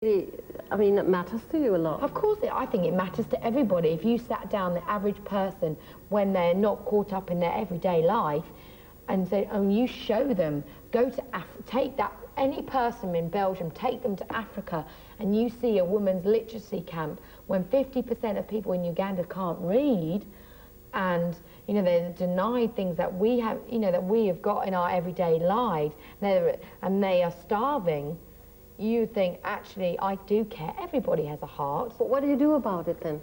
I mean, it matters to you a lot. Of course, I think it matters to everybody. If you sat down the average person when they're not caught up in their everyday life and say, and you show them, go to take that, any person in Belgium, take them to Africa, and you see a women's literacy camp when 50% of people in Uganda can't read, and you know they're denied things that we have, you know, that we have got in our everyday lives, and they are starving. You think, actually, I do care. Everybody has a heart. But what do you do about it then?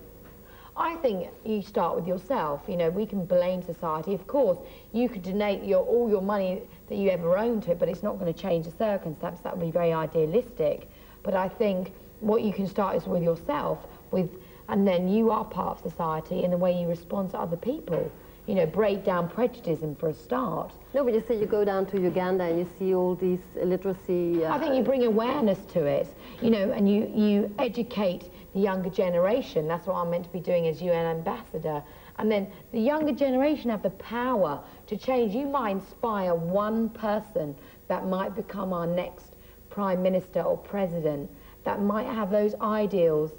I think you start with yourself. You know, we can blame society. Of course, you could donate all your money that you ever owned to it, but it's not going to change the circumstance. That would be very idealistic. But I think what you can start is with yourself, and then you are part of society in the way you respond to other people. You know, break down prejudice for a start. No, but you say you go down to Uganda and you see all these illiteracy... I think you bring awareness to it, you know, and you educate the younger generation. That's what I'm meant to be doing as UN ambassador. And then the younger generation have the power to change. You might inspire one person that might become our next prime minister or president, that might have those ideals,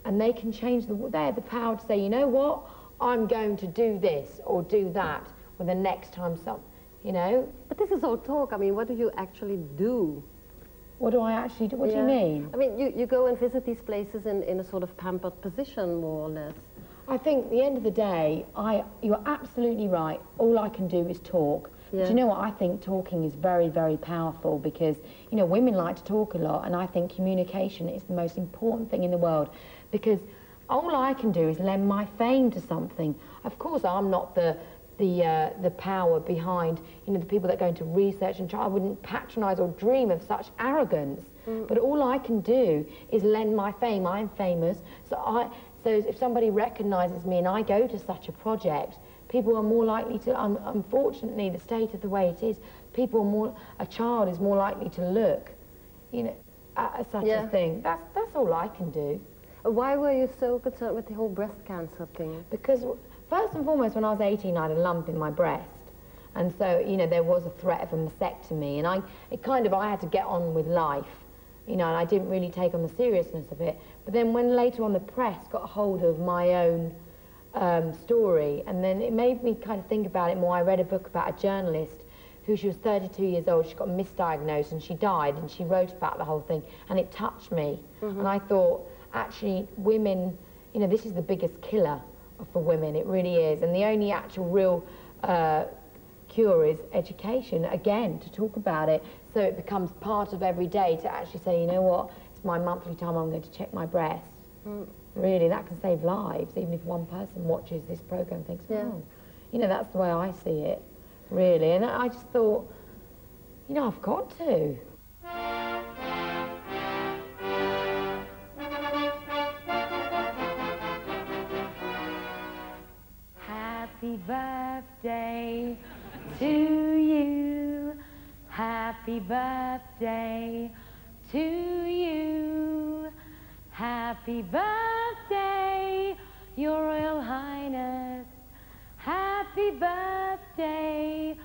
and they can change they have the power to say, you know what, I'm going to do this or do that for the next time you know. But this is all talk. I mean, what do you actually do? What do I actually do? What do you mean? I mean, you go and visit these places in a sort of pampered position, more or less. I think at the end of the day, you're absolutely right. All I can do is talk. Yeah. But you know what? I think talking is very, very powerful because, you know, women like to talk a lot, and I think communication is the most important thing in the world, because all I can do is lend my fame to something. Of course, I'm not the power behind, you know, the people that go into research and try. I wouldn't patronise or dream of such arrogance. But all I can do is lend my fame. I'm famous, so if somebody recognises me and I go to such a project, people are more likely to. Unfortunately, the state of the way it is, a child is more likely to look, you know, at such a thing. That's all I can do. Why were you so concerned with the whole breast cancer thing? Because first and foremost, when I was 18, I had a lump in my breast. And so, you know, there was a threat of a mastectomy. And I had to get on with life, you know, and I didn't really take on the seriousness of it. But then when later on the press got a hold of my own story, and then it made me kind of think about it more. I read a book about a journalist she was 32 years old, she got misdiagnosed and she died, and she wrote about the whole thing, and it touched me. And I thought, actually, women, you know, this is the biggest killer for women, it really is. And the only actual real cure is education, again, to talk about it, so it becomes part of every day to actually say, you know what, it's my monthly time, I'm going to check my breast. Really, that can save lives, even if one person watches this programme and thinks, oh, you know, that's the way I see it, really. And I just thought, you know, I've got to. Happy birthday to you. Happy birthday to you. Happy birthday, Your Royal Highness. Happy birthday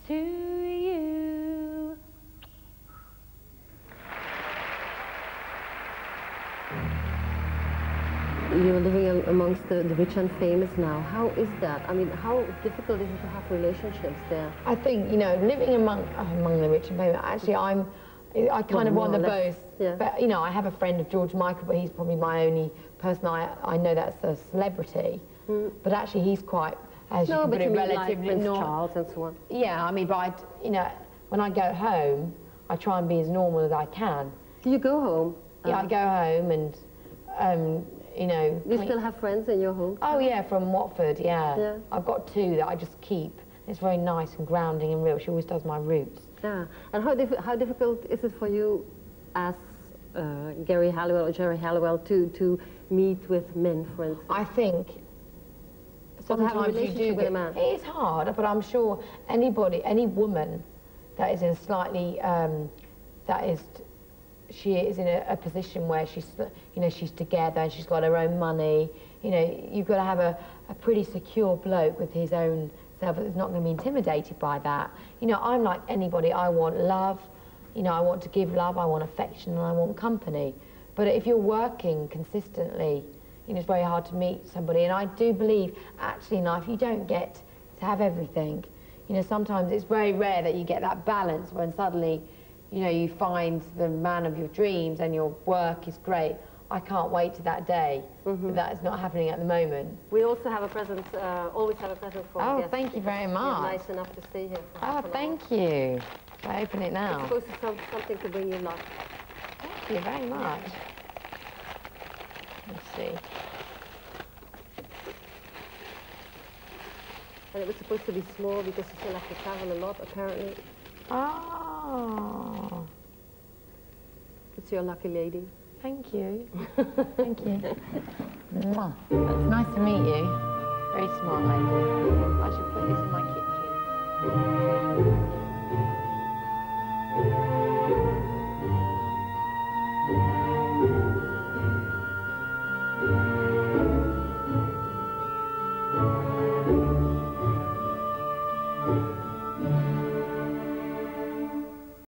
to you. You're living amongst the rich and famous now. How is that? I mean, how difficult is it to have relationships there? I think, you know, living among the rich and famous, actually I kind of want the both. Yeah. But, you know, I have a friend of George Michael, but he's probably my only person I know that's a celebrity. But actually he's quite, as you can put it, relatively like Prince Charles and so on. Yeah, I mean, but you know, when I go home, I try and be as normal as I can. Do you go home? Yeah, I go home and, you know... Do you still have friends in your home? Oh, yeah, from Watford, yeah. I've got two that I just keep. It's very nice and grounding and real. She always does my roots. Yeah. And how difficult is it for you as Geri Halliwell or Geri Halliwell to meet with men, for instance? I think sometimes you do with a man. It is hard, but I'm sure any woman that is in slightly, she is in a position where she's, you know, she's together and she's got her own money. You know, you've got to have a pretty secure bloke with his own self that's not going to be intimidated by that. You know, I'm like anybody. I want love. You know, I want to give love. I want affection, and I want company. But if you're working consistently, you know, it's very hard to meet somebody. And I do believe, actually, in life, you don't get to have everything. You know, sometimes it's very rare that you get that balance when suddenly, you know, you find the man of your dreams and your work is great. I can't wait to that day. But that is not happening at the moment. We also have a present, always have a present for Oh, guests. thank you very much. You're nice enough to stay here. For Oh, half an thank hour. you. I open it now. It's supposed to be something to bring you luck. Thank you very much. Let's see. And it was supposed to be small because you still have to travel a lot, apparently. Oh, It's your lucky lady. thank you. Thank you. Mwah. It's nice to meet you. Very smart lady. I should put this in my kitchen.